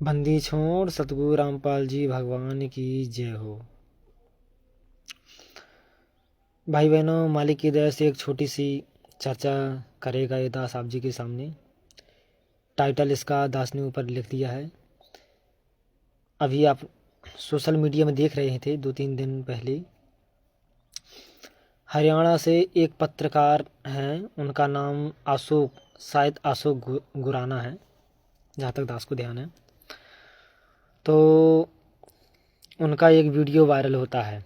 बंदी छोड़ सतगुरु रामपाल जी भगवान की जय हो। भाई बहनों, मालिक की दया से एक छोटी सी चर्चा करेगा ये दास आप जी के सामने। टाइटल इसका दास ने ऊपर लिख दिया है। अभी आप सोशल मीडिया में देख रहे थे 2-3 दिन पहले हरियाणा से एक पत्रकार हैं, उनका नाम अशोक, शायद अशोक गुराना है जहाँ तक दास को ध्यान है। तो उनका एक वीडियो वायरल होता है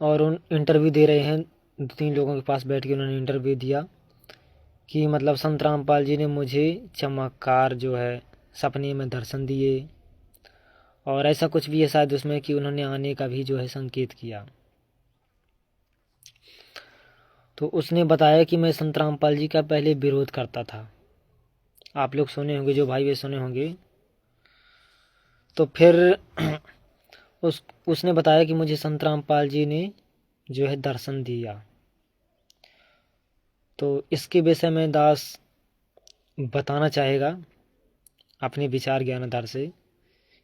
और उन इंटरव्यू दे रहे हैं। 2-3 लोगों के पास बैठ के उन्होंने इंटरव्यू दिया कि मतलब संत रामपाल जी ने मुझे चमत्कार जो है सपने में दर्शन दिए और ऐसा कुछ भी है शायद उसमें कि उन्होंने आने का भी जो है संकेत किया। तो उसने बताया कि मैं संत रामपाल जी का पहले विरोध करता था। आप लोग सुने होंगे, जो भाई वे सुने होंगे। तो फिर उसने बताया कि मुझे संत रामपाल जी ने जो है दर्शन दिया। तो इसके विषय में दास बताना चाहेगा अपने विचार ज्ञान आधार से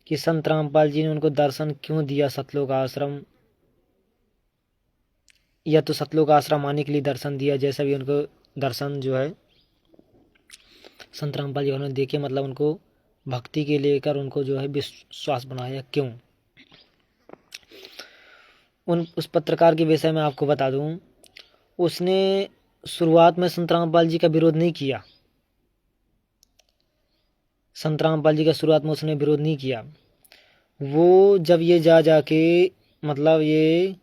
कि संत रामपाल जी ने उनको दर्शन क्यों दिया सतलोक आश्रम, या तो सतलोक आश्रम आने के लिए दर्शन दिया, जैसा भी उनको दर्शन जो है संत रामपाल जी उन्होंने देखे, मतलब उनको भक्ति के लेकर उनको जो है विश्वास बनाया क्यों। उस पत्रकार के विषय में आपको बता दूं, उसने शुरुआत में संत रामपाल जी का विरोध नहीं किया। संत रामपाल जी का शुरुआत में उसने विरोध नहीं किया। वो जब ये जाके मतलब ये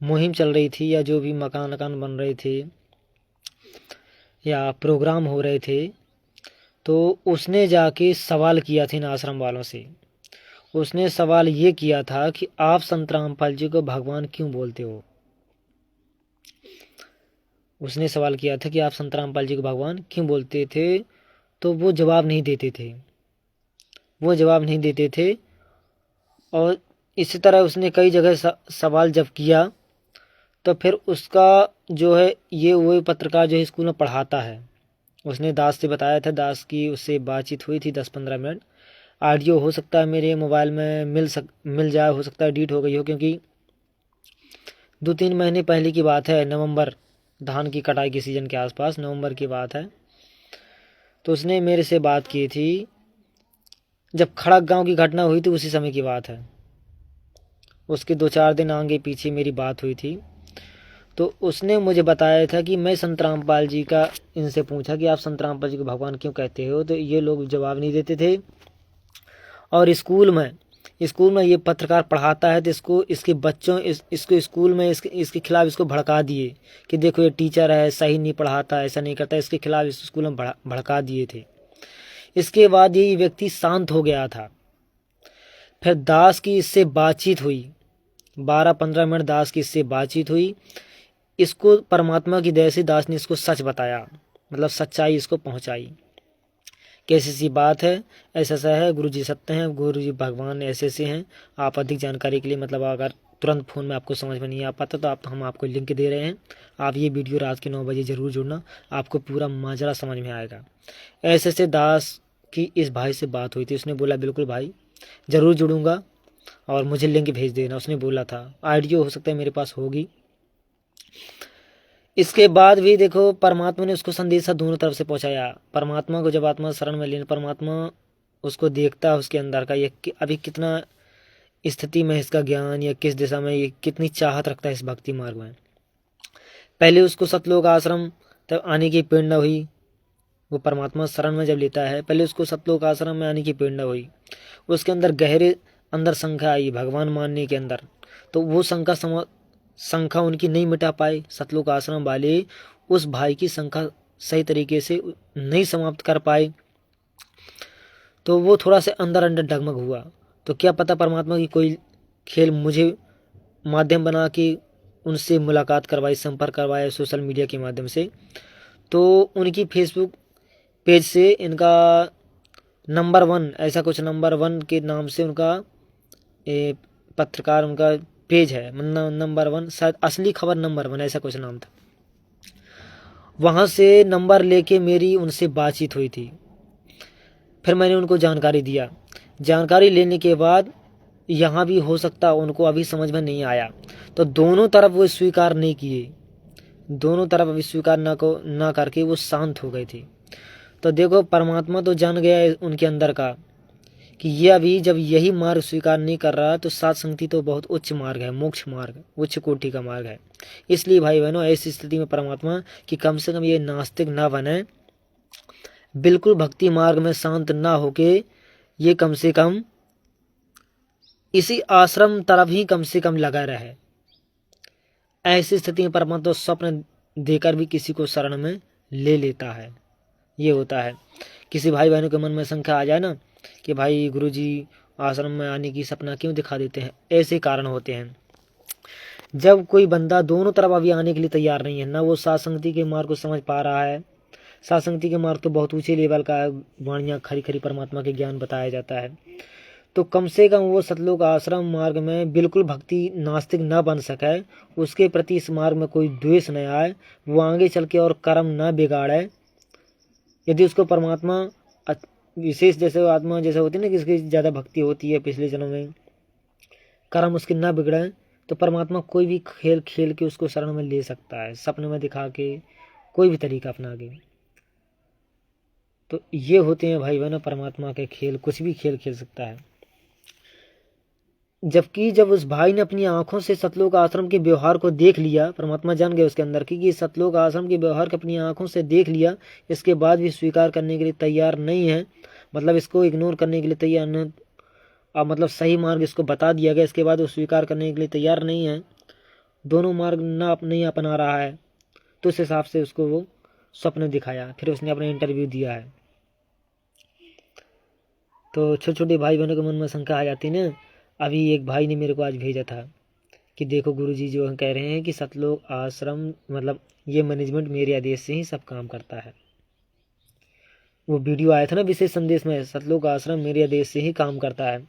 मुहिम चल रही थी या जो भी मकान बन रहे थे या प्रोग्राम हो रहे थे, तो उसने जाके सवाल किया था इन आश्रम वालों से। उसने सवाल ये किया था कि आप संत रामपाल जी को भगवान क्यों बोलते हो। उसने सवाल किया था कि आप संत रामपाल जी को भगवान क्यों बोलते थे। तो वो जवाब नहीं देते थे, वो जवाब नहीं देते थे। और इसी तरह उसने कई जगह सवाल जब किया तो फिर उसका जो है ये वो पत्रकार जो है स्कूल में पढ़ाता है, उसने दास से बताया था। दास की उससे बातचीत हुई थी 10-15 मिनट। ऑडियो हो सकता है मेरे मोबाइल में मिल जाए, हो सकता है डिलीट हो गई हो, क्योंकि 2-3 महीने पहले की बात है। नवंबर, धान की कटाई के सीज़न के आसपास नवंबर की बात है। तो उसने मेरे से बात की थी जब खड़क गांव की घटना हुई थी, उसी समय की बात है। उसके 2-4 दिन आगे पीछे मेरी बात हुई थी। तो उसने मुझे बताया था कि मैं संत रामपाल जी का, इनसे पूछा कि आप संत रामपाल जी को भगवान क्यों कहते हो, तो ये लोग जवाब नहीं देते थे। और स्कूल में ये पत्रकार पढ़ाता है तो इसको इसके बच्चों इसको स्कूल में इसके खिलाफ इसको भड़का दिए कि देखो ये टीचर है, सही नहीं पढ़ाता, ऐसा नहीं करता। इसके खिलाफ इस स्कूल में भड़का दिए थे। इसके बाद ये व्यक्ति शांत हो गया था। फिर दास की इससे बातचीत हुई, 12-15 मिनट दास की इससे बातचीत हुई। इसको परमात्मा की दया से दास ने इसको सच बताया, मतलब सच्चाई इसको पहुंचाई। कैसी सी बात है, ऐसा ऐसा है, गुरु जी सत्य हैं, गुरु जी भगवान ऐसे ऐसे हैं। आप अधिक जानकारी के लिए, मतलब अगर तुरंत फ़ोन में आपको समझ में नहीं आ पाता तो हम आपको लिंक दे रहे हैं। आप ये वीडियो रात के 9 बजे ज़रूर जुड़ना, आपको पूरा माजरा समझ में आएगा। ऐसे ऐसे दास की इस भाई से बात हुई थी। उसने बोला बिल्कुल भाई ज़रूर जुड़ूंगा और मुझे लिंक भेज देना। उसने बोला था, ऑडियो हो सकता है मेरे पास होगी। इसके बाद भी देखो परमात्मा ने उसको संदेशा दोनों तरफ से पहुंचाया। परमात्मा को जब आत्मा शरण में लेने, परमात्मा उसको देखता है उसके अंदर का ये अभी कितना स्थिति में इसका ज्ञान, या किस दिशा में ये कितनी चाहत रखता है इस भक्ति मार्ग में। पहले उसको सतलोक आश्रम तब आने की प्रेरणा हुई। वो परमात्मा शरण में जब लेता है, पहले उसको सतलोक आश्रम में आने की प्रेरणा हुई। उसके अंदर गहरे अंदर शंका आई भगवान मानने के अंदर। तो वो शंका उनकी नहीं मिटा पाए सतलोक आश्रम वाले, उस भाई की शंका सही तरीके से नहीं समाप्त कर पाए। तो वो थोड़ा सा अंदर अंदर डगमग हुआ। तो क्या पता परमात्मा की कोई खेल मुझे माध्यम बना के उनसे मुलाकात करवाई, संपर्क करवाया सोशल मीडिया के माध्यम से। तो उनकी फेसबुक पेज से इनका नंबर 1, ऐसा कुछ नंबर 1 के नाम से उनका पत्रकार उनका पेज है, नंबर 1, शायद असली खबर नंबर 1 ऐसा कुछ नाम था। वहाँ से नंबर लेके मेरी उनसे बातचीत हुई थी। फिर मैंने उनको जानकारी दिया। जानकारी लेने के बाद यहाँ भी हो सकता उनको अभी समझ में नहीं आया, तो दोनों तरफ वो स्वीकार नहीं किए, दोनों तरफ अभी स्वीकार ना करके वो शांत हो गए थे। तो देखो परमात्मा तो जान गया है उनके अंदर का कि ये अभी जब यही मार्ग स्वीकार नहीं कर रहा तो सात संगति तो बहुत उच्च मार्ग है, मोक्ष मार्ग, उच्च कोटि का मार्ग है। इसलिए भाई बहनों ऐसी स्थिति में परमात्मा कि कम से कम ये नास्तिक ना बने, बिल्कुल भक्ति मार्ग में शांत ना होके ये कम से कम इसी आश्रम तरफ ही कम से कम लगा रहे। ऐसी स्थिति में परमात्मा तो स्वप्न देकर भी किसी को शरण में ले लेता है। ये होता है किसी भाई बहनों के मन में शंका आ जाए ना कि भाई गुरुजी आश्रम में आने की सपना क्यों दिखा देते हैं, ऐसे कारण होते हैं। जब कोई बंदा दोनों तरफ अभी आने के लिए तैयार नहीं है, ना वो सात संगति के मार्ग को समझ पा रहा है, सात संगति के मार्ग तो बहुत ऊंचे लेवल का है, वाणियाँ खरी खरी परमात्मा के ज्ञान बताया जाता है, तो कम से कम वो सतलोक आश्रम मार्ग में बिल्कुल भक्ति नास्तिक न बन सके, उसके प्रति इस मार्ग में कोई द्वेष न आए, वो आगे चल के और कर्म न बिगाड़े। यदि उसको परमात्मा विशेष जैसे आत्मा जैसे होती है ना, किसकी ज़्यादा भक्ति होती है पिछले जन्म में, कर्म उसके न बिगड़े, तो परमात्मा कोई भी खेल खेल के उसको शरण में ले सकता है, सपने में दिखा के, कोई भी तरीका अपना के। तो ये होते हैं भाई बहनों परमात्मा के खेल, कुछ भी खेल खेल सकता है। जबकि जब उस भाई ने अपनी आंखों से सतलोक आश्रम के व्यवहार को देख लिया, परमात्मा जान गए उसके अंदर की कि सतलोक आश्रम के व्यवहार को अपनी आंखों से देख लिया, इसके बाद भी स्वीकार करने के लिए तैयार नहीं है, मतलब इसको इग्नोर करने के लिए तैयार नहीं, मतलब सही मार्ग इसको बता दिया गया, इसके बाद वो स्वीकार करने के लिए तैयार नहीं है, दोनों मार्ग नहीं अपना रहा है, तो उस हिसाब से उसको वो स्वप्न दिखाया, फिर उसने अपना इंटरव्यू दिया है। तो छोटे छोटे भाई बहनों के मन में शंका आ जाती ना। अभी एक भाई ने मेरे को आज भेजा था कि देखो गुरुजी जो कह रहे हैं कि सतलोक आश्रम मतलब ये मैनेजमेंट मेरे आदेश से ही सब काम करता है। वो वीडियो आया था ना विशेष संदेश में, सतलोक आश्रम मेरे आदेश से ही काम करता है।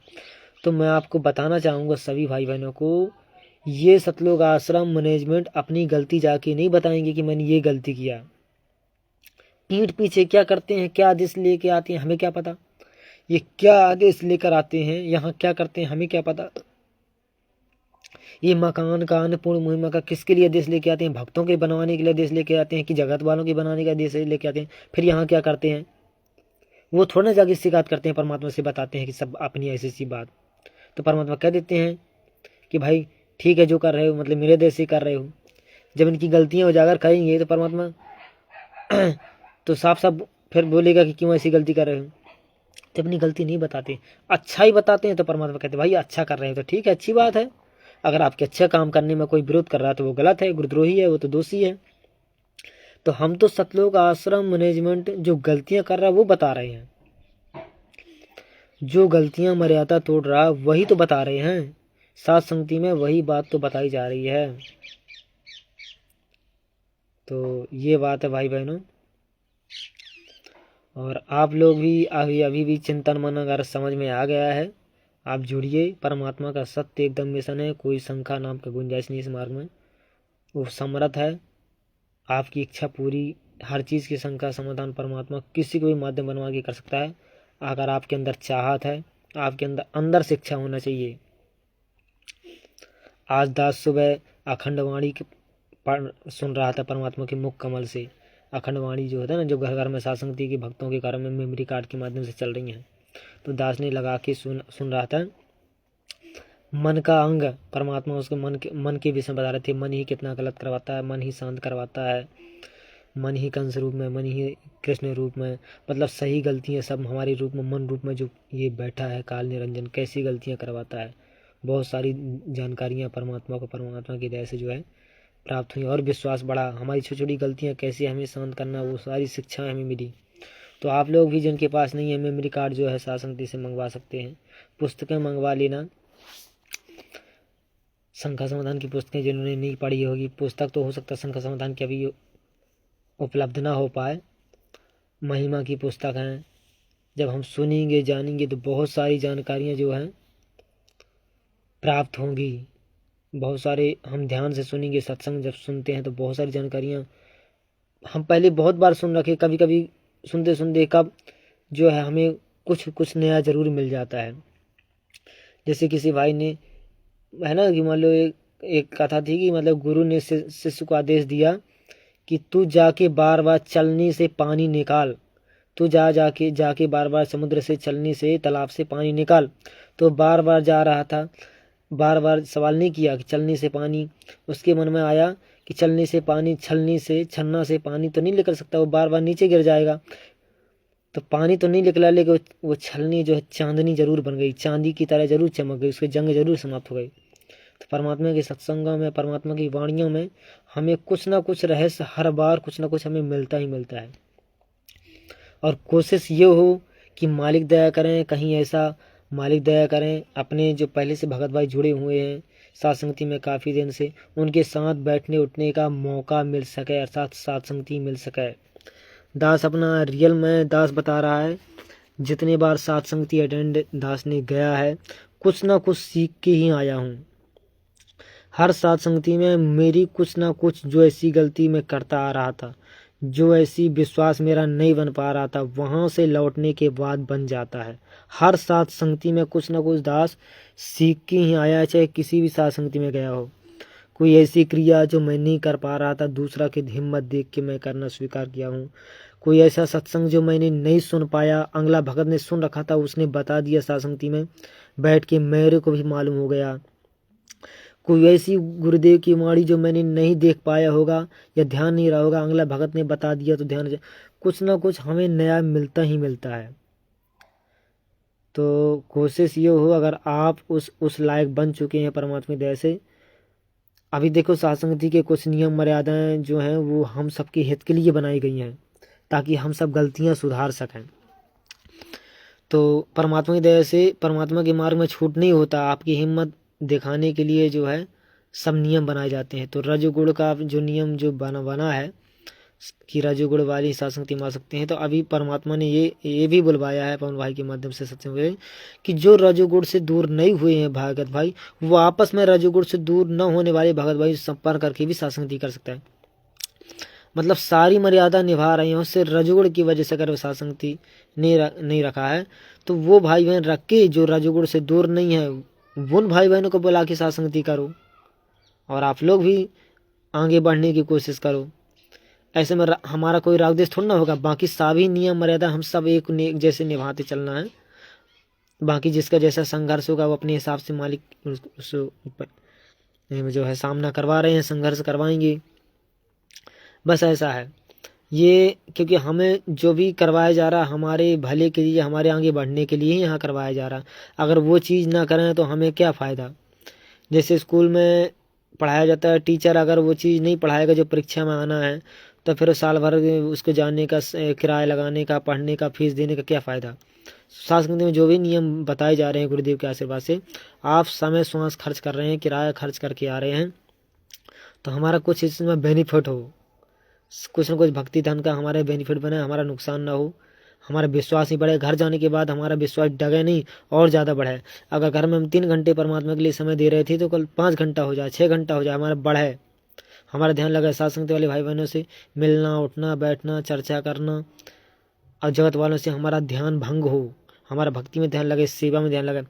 तो मैं आपको बताना चाहूँगा सभी भाई बहनों को, ये सतलोक आश्रम मैनेजमेंट अपनी गलती जाके नहीं बताएंगे कि मैंने ये गलती किया। पीठ पीछे क्या करते हैं, क्या आदेश लेके आते हैं, हमें क्या पता। ये क्या आदेश लेकर आते हैं, यहाँ क्या करते हैं, हमें क्या पता। ये मकान का अन्नपूर्ण मुहिमा का किसके लिए आदेश लेके आते हैं, भक्तों के बनवाने के लिए आदेश लेके आते हैं कि जगत वालों के बनाने का आदेश लेके आते हैं। फिर यहाँ क्या करते हैं, वो थोड़ा ना जाके शिकायत करते हैं परमात्मा से, बताते हैं कि सब अपनी ऐसी ऐसी बात। तो परमात्मा कह देते हैं कि भाई ठीक है जो कर रहे हो, मतलब मेरे देश से कर रहे हो। जब इनकी गलतियाँ उजागर करेंगे तो परमात्मा तो साफ साफ फिर बोलेगा कि क्यों ऐसी गलती कर रहे हो। तो अपनी गलती नहीं बताते, अच्छा ही बताते हैं, तो परमात्मा कहते हैं भाई अच्छा कर रहे हैं तो ठीक है, अच्छी बात है। अगर आपके अच्छे काम करने में कोई विरोध कर रहा है तो वो गलत है, गुरुद्रोही है, वो तो दोषी है। तो हम तो सतलोक आश्रम मैनेजमेंट जो गलतियां कर रहा है वो बता रहे हैं, जो गलतियां मर्यादा तोड़ रहा है वही तो बता रहे हैं, सात संगति में वही बात तो बताई जा रही है। तो ये बात है भाई बहनों। और आप लोग भी अभी भी चिंतन मन अगर समझ में आ गया है, आप जुड़िए, परमात्मा का सत्य एकदम मिशन है, कोई शंका नाम का गुंजाइश नहीं इस मार्ग में। वो समर्थ है, आपकी इच्छा पूरी, हर चीज़ की शंका समाधान परमात्मा किसी को भी माध्यम बनवा के कर सकता है, अगर आपके अंदर चाहत है, आपके अंदर से इच्छा होना चाहिए। आज दास सुबह अखंड वाणी सुन रहा था परमात्मा के मुख कमल से। अखंड वाणी जो होता है ना, जो घर घर में सात संगति के भक्तों के कारण में मेमोरी कार्ड के माध्यम से चल रही हैं, तो दास ने लगा के सुन रहा था। मन का अंग परमात्मा उसके मन के विषय बता रहे थे, मन ही कितना गलत करवाता है, मन ही शांत करवाता है, मन ही कंस रूप में, मन ही कृष्ण रूप में, मतलब सही गलतियाँ सब हमारे रूप में, मन रूप में जो ये बैठा है काल निरंजन, कैसी गलतियाँ करवाता है। बहुत सारी जानकारियाँ परमात्मा की दया से जो है प्राप्त हुई, और विश्वास बढ़ा, हमारी छोटी छोटी गलतियाँ कैसे हमें शांत करना, वो सारी शिक्षाएँ हमें मिली। तो आप लोग भी जिनके पास नहीं है मेमोरी कार्ड जो है सात संगति से मंगवा सकते हैं, पुस्तकें मंगवा लेना, शंका समाधान की पुस्तकें जिन्होंने नहीं पढ़ी होगी, पुस्तक तो हो सकता है शंका समाधान की अभी उपलब्ध ना हो पाए, महिमा की पुस्तक हैं। जब हम सुनेंगे जानेंगे तो बहुत सारी जानकारियाँ जो हैं प्राप्त होंगी, बहुत सारे हम ध्यान से सुनेंगे, सत्संग जब सुनते हैं तो बहुत सारी जानकारियाँ हम पहले बहुत बार सुन रखे, कभी कभी सुनते सुनते कब जो है हमें कुछ कुछ नया ज़रूर मिल जाता है। जैसे किसी भाई ने, है ना, कि मान लो एक कथा थी कि मतलब गुरु ने शिष्य को आदेश दिया कि तू जाके बार बार चलनी से पानी निकाल, तू जाके जाके बार बार समुद्र से, चलनी से, तालाब से पानी निकाल। तो बार बार जा रहा था, बार बार सवाल नहीं किया कि चलनी से पानी। उसके मन में आया कि चलनी से पानी, छलनी से, छन्ना से पानी तो नहीं निकल सकता, वो बार बार नीचे गिर जाएगा। तो पानी तो नहीं निकला, लेकिन वो छलनी जो है चांदनी जरूर बन गई, चांदी की तरह जरूर चमक गई, उसकी जंग जरूर समाप्त हो गई। तो परमात्मा के सत्संगों में, परमात्मा की वाणियों में हमें कुछ ना कुछ रहस्य, हर बार कुछ ना कुछ हमें मिलता ही मिलता है। और कोशिश ये हो कि मालिक दया करें, कहीं ऐसा मालिक दया करें, अपने जो पहले से भगत भाई जुड़े हुए हैं साथ संगति में काफ़ी दिन से, उनके साथ बैठने उठने का मौका मिल सके, अर्थात साथ संगति मिल सके। दास अपना रियल में दास बता रहा है, जितने बार साथ संगति अटेंड दास ने गया है, कुछ ना कुछ सीख के ही आया हूँ। हर साथ संगति में मेरी कुछ ना कुछ, जो ऐसी गलती मैं करता आ रहा था, जो ऐसी विश्वास मेरा नहीं बन पा रहा था, वहाँ से लौटने के बाद बन जाता है। हर साथ संगति में कुछ ना कुछ दास सीख के ही आया है, चाहे किसी भी साथ संगति में गया हो। कोई ऐसी क्रिया जो मैं नहीं कर पा रहा था, दूसरा की हिम्मत देख के मैं करना स्वीकार किया हूँ। कोई ऐसा सत्संग जो मैंने नहीं सुन पाया, अगला भगत ने सुन रखा था, उसने बता दिया साथ संगति में बैठ के, मेरे को भी मालूम हो गया। कोई ऐसी गुरुदेव की वाणी जो मैंने नहीं देख पाया होगा या ध्यान नहीं रहा होगा, अगला भगत ने बता दिया तो ध्यान, कुछ ना कुछ हमें नया मिलता ही मिलता है। तो कोशिश ये हो, अगर आप उस लायक बन चुके हैं परमात्मा दया से, अभी देखो साथ संगति के कुछ नियम मर्यादाएं जो हैं वो हम सबके हित के लिए बनाई गई हैं, ताकि हम सब गलतियां सुधार सकें। तो परमात्मा की दया से परमात्मा के मार्ग में छूट नहीं होता, आपकी हिम्मत दिखाने के लिए जो है सब नियम बनाए जाते हैं। तो रजोगुण का जो नियम जो बना है कि रजोगुण वाली साथ संगति में आ सकते हैं, तो अभी परमात्मा ने ये भी बुलवाया है पवन भाई के माध्यम से सत्संग में कि जो रजोगुण से दूर नहीं हुए हैं भगत भाई, वो आपस में रजोगुण से दूर न होने वाले भगत भाई संपर्क करके भी साथ संगति कर सकता है। मतलब सारी मर्यादा निभा रहे हैं, उससे रजोगुण की वजह से अगर साथ संगति नहीं रखा है, तो वो भाई बहन रख के जो रजोगुण से दूर नहीं है, उन भाई बहनों को बुला के साथ संगति करो, और आप लोग भी आगे बढ़ने की कोशिश करो। ऐसे में हमारा कोई राग देश थोड़ा ना होगा, बाकी सभी नियम मर्यादा हम सब एक जैसे निभाते चलना है। बाकी जिसका जैसा संघर्ष होगा वो अपने हिसाब से मालिक उस जो है सामना करवा रहे हैं, संघर्ष करवाएंगे, बस ऐसा है ये। क्योंकि हमें जो भी करवाया जा रहा हमारे भले के लिए, हमारे आगे बढ़ने के लिए ही यहाँ करवाया जा रहा। अगर वो चीज़ ना करें तो हमें क्या फ़ायदा। जैसे स्कूल में पढ़ाया जाता है, टीचर अगर वो चीज़ नहीं पढ़ाएगा जो परीक्षा में आना है, तो फिर साल भर उसको जाने का, किराया लगाने का, पढ़ने का, फीस देने का क्या फ़ायदा। साथ में जो भी नियम बताए जा रहे हैं गुरुदेव के आशीर्वाद से, आप समय श्वास खर्च कर रहे हैं, किराया खर्च करके आ रहे हैं, तो हमारा कुछ इसमें बेनिफिट हो, कुछ न कुछ भक्ति धन का हमारे बेनिफिट बने, हमारा नुकसान ना हो, हमारा विश्वास ही बढ़े। घर जाने के बाद हमारा विश्वास डगे नहीं और ज़्यादा बढ़े। अगर घर में हम 3 घंटे परमात्मा के लिए समय दे रहे थे, तो कल 5 घंटा हो जाए, 6 घंटा हो जाए, हमारा बढ़े, हमारा ध्यान लगे साथ संगति वाले भाई बहनों से मिलना, उठना, बैठना, चर्चा करना, और जगत वालों से हमारा ध्यान भंग हो, हमारा भक्ति में ध्यान लगे, सेवा में ध्यान लगे।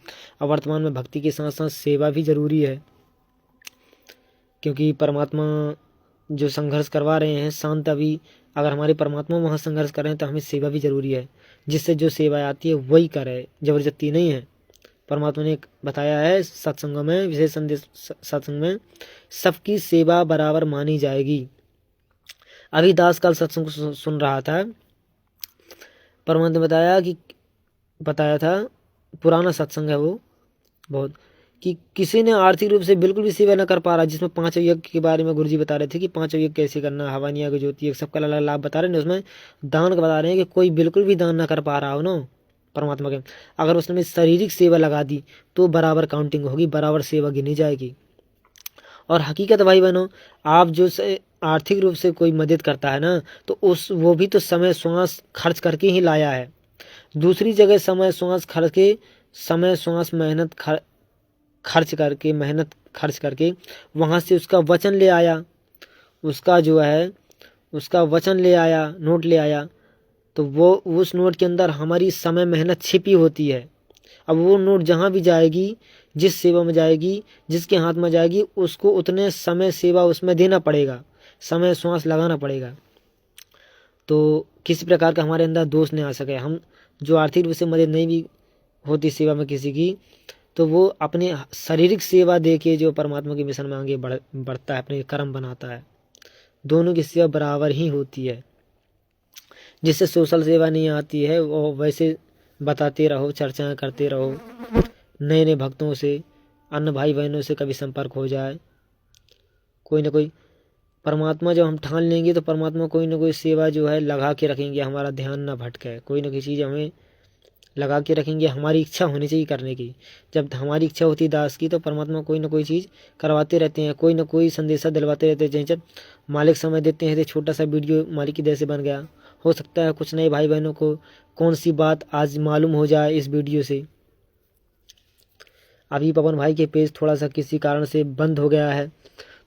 और वर्तमान में भक्ति के साथ साथ सेवा भी जरूरी है, क्योंकि परमात्मा जो संघर्ष करवा रहे हैं शांत, अभी अगर हमारे परमात्मा वहाँ संघर्ष कर रहे हैं तो हमें सेवा भी जरूरी है, जिससे जो सेवा आती है वही करे, जबरदस्ती नहीं है। परमात्मा ने बताया है सत्संगों में, विशेष संदेश सत्संग में, सबकी सेवा बराबर मानी जाएगी। अभी दास कल सत्संग सुन रहा था, परमात्मा ने बताया था, पुराना सत्संग है वो बहुत, कि किसी ने आर्थिक रूप से बिल्कुल भी सेवा न कर पा रहा, जिसमें 5 यज्ञ के बारे में गुरुजी बता रहे थे कि 5 यज्ञ कैसे करना, हवन यज्ञ, ज्योति यज्ञ, सबका अलग लाभ बता रहे हैं। उसमें दान का बता रहे हैं कि कोई बिल्कुल भी दान ना कर पा रहा हो ना परमात्मा के, अगर उसने शारीरिक सेवा लगा दी तो बराबर काउंटिंग होगी, बराबर सेवा गिनी जाएगी। और हकीकत भाई बहनों, आप जो आर्थिक रूप से कोई मदद करता है ना, तो वो भी तो समय श्वास खर्च करके ही लाया है। दूसरी जगह समय श्वास खर्च के, समय श्वास मेहनत खर्च करके वहाँ से उसका वचन ले आया, उसका जो है उसका वचन ले आया, नोट ले आया, तो वो उस नोट के अंदर हमारी समय मेहनत छिपी होती है। अब वो नोट जहाँ भी जाएगी, जिस सेवा में जाएगी, जिसके हाथ में जाएगी, उसको उतने समय सेवा उसमें देना पड़ेगा, समय श्वास लगाना पड़ेगा। तो किसी प्रकार का हमारे अंदर दोष नहीं आ सके। हम जो आर्थिक रूप से मदद नहीं भी होती सेवा में किसी की, तो वो अपने शारीरिक सेवा दे के जो परमात्मा के मिशन में आगे बढ़ता है, अपने कर्म बनाता है। दोनों की सेवा बराबर ही होती है। जिससे सोशल सेवा नहीं आती है वो वैसे बताते रहो, चर्चाएं करते रहो, नए नए भक्तों से, अन्य भाई बहनों से कभी संपर्क हो जाए, कोई ना कोई परमात्मा जब हम ठान लेंगे तो परमात्मा कोई ना कोई सेवा जो है लगा के रखेंगे, हमारा ध्यान ना भटके, कोई ना कोई चीज़ हमें लगा के रखेंगे। हमारी इच्छा होनी चाहिए करने की। जब हमारी इच्छा होती है दास की, तो परमात्मा कोई ना कोई चीज़ करवाते रहते हैं, कोई ना कोई संदेशा दिलवाते रहते हैं। जब मालिक समय देते हैं तो छोटा सा वीडियो मालिक की दया से बन गया। हो सकता है कुछ नए भाई बहनों को कौन सी बात आज मालूम हो जाए इस वीडियो से। अभी पवन भाई के पेज थोड़ा सा किसी कारण से बंद हो गया है,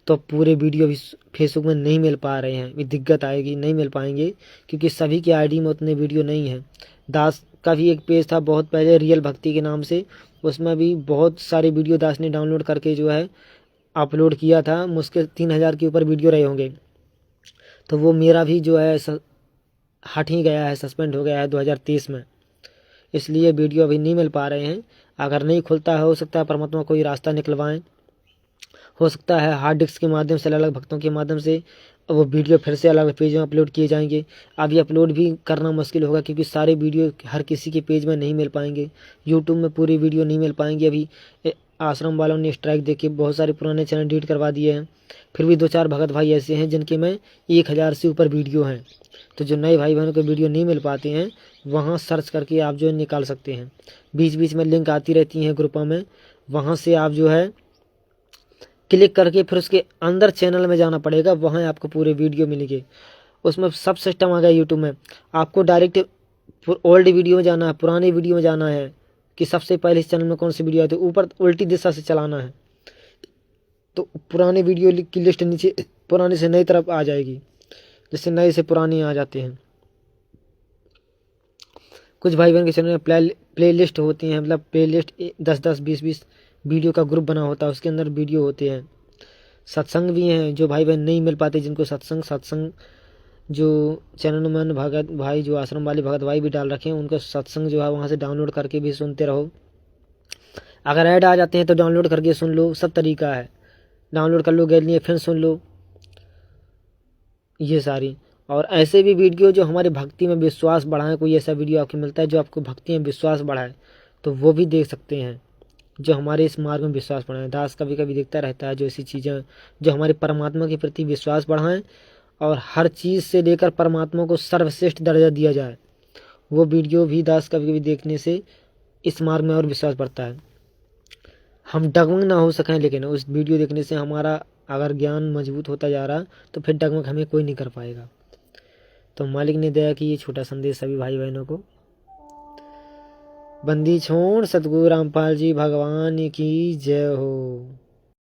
तो पूरे वीडियो भी फेसबुक में नहीं मिल पा रहे हैं। भी दिक्कत आएगी, नहीं मिल पाएंगे, क्योंकि सभी के आईडी में उतने वीडियो नहीं है। दास का भी एक पेज था बहुत पहले, रियल भक्ति के नाम से, उसमें भी बहुत सारे वीडियो दास ने डाउनलोड करके जो है अपलोड किया था। मुश्किल 3000 के ऊपर वीडियो रहे होंगे। तो वो मेरा भी जो है हट ही गया है, सस्पेंड हो गया है 2023 में, इसलिए वीडियो अभी नहीं मिल पा रहे हैं। अगर नहीं खुलता है, हो सकता है परमात्मा कोई रास्ता निकलवाएं, हो सकता है हार्ड डिस्क के माध्यम से, अलग अलग भक्तों के माध्यम से वो वीडियो फिर से अलग पेज में अपलोड किए जाएंगे। अभी अपलोड भी करना मुश्किल होगा, क्योंकि सारे वीडियो हर किसी के पेज में नहीं मिल पाएंगे। यूट्यूब में पूरी वीडियो नहीं मिल पाएंगे। अभी आश्रम वालों ने स्ट्राइक देके बहुत सारे पुराने चैनल डिलीट करवा दिए हैं। फिर भी 2-4 भगत भाई ऐसे हैं जिनके में 1000 से ऊपर वीडियो हैं। तो जो नए भाई बहनों को वीडियो नहीं मिल पाते हैं, वहाँ सर्च करके आप जो निकाल सकते हैं। बीच बीच में लिंक आती रहती हैं ग्रुपों में, वहाँ से आप जो है क्लिक करके फिर उसके अंदर चैनल में जाना पड़ेगा, वहाँ आपको पूरे वीडियो मिलेंगे। उसमें सब सिस्टम आ गया यूट्यूब में। आपको डायरेक्ट ओल्ड वीडियो में जाना है, पुराने वीडियो में जाना है कि सबसे पहले इस चैनल में कौन सी वीडियो आती है, ऊपर उल्टी दिशा से चलाना है, तो पुराने वीडियो की लिस्ट नीचे पुराने से नई तरफ आ जाएगी, जिससे नए से पुराने आ जाते हैं। कुछ भाई बहन के चैनल में प्ले लिस्ट होती हैं, मतलब प्ले लिस्ट 10-10, 20-20 वीडियो का ग्रुप बना होता है, उसके अंदर वीडियो होते हैं। सत्संग भी हैं, जो भाई बहन नहीं मिल पाते जिनको सत्संग जो चैनल में भगत भाई जो आश्रम वाले भगत भाई भी डाल रखे हैं, उनका सत्संग जो है वहाँ से डाउनलोड करके भी सुनते रहो। अगर ऐड आ जाते हैं तो डाउनलोड करके सुन लो, सब तरीका है। डाउनलोड कर लो गैलरी, फिर सुन लो, ये सारी। और ऐसे भी वीडियो जो हमारे भक्ति में विश्वास बढ़ाएं, कोई ऐसा वीडियो आपको मिलता है जो आपको भक्ति में विश्वास बढ़ाए, तो वो भी देख सकते हैं, जो हमारे इस मार्ग में विश्वास बढ़ाएं। दास कभी कभी देखता रहता है जो ऐसी चीज़ें जो हमारे परमात्मा के प्रति विश्वास बढ़ाएं और हर चीज़ से लेकर परमात्मा को सर्वश्रेष्ठ दर्जा दिया जाए, वो वीडियो भी दास कभी कभी देखने से इस मार्ग में और विश्वास बढ़ता है। हम डगमग ना हो सकें, लेकिन उस वीडियो देखने से हमारा अगर ज्ञान मजबूत होता जा रहा, तो फिर डगमग हमें कोई नहीं कर पाएगा। तो मालिक ने दया की ये छोटा संदेश सभी भाई बहनों को। बंदी छोड़ सतगुरु रामपाल जी भगवान की जय हो।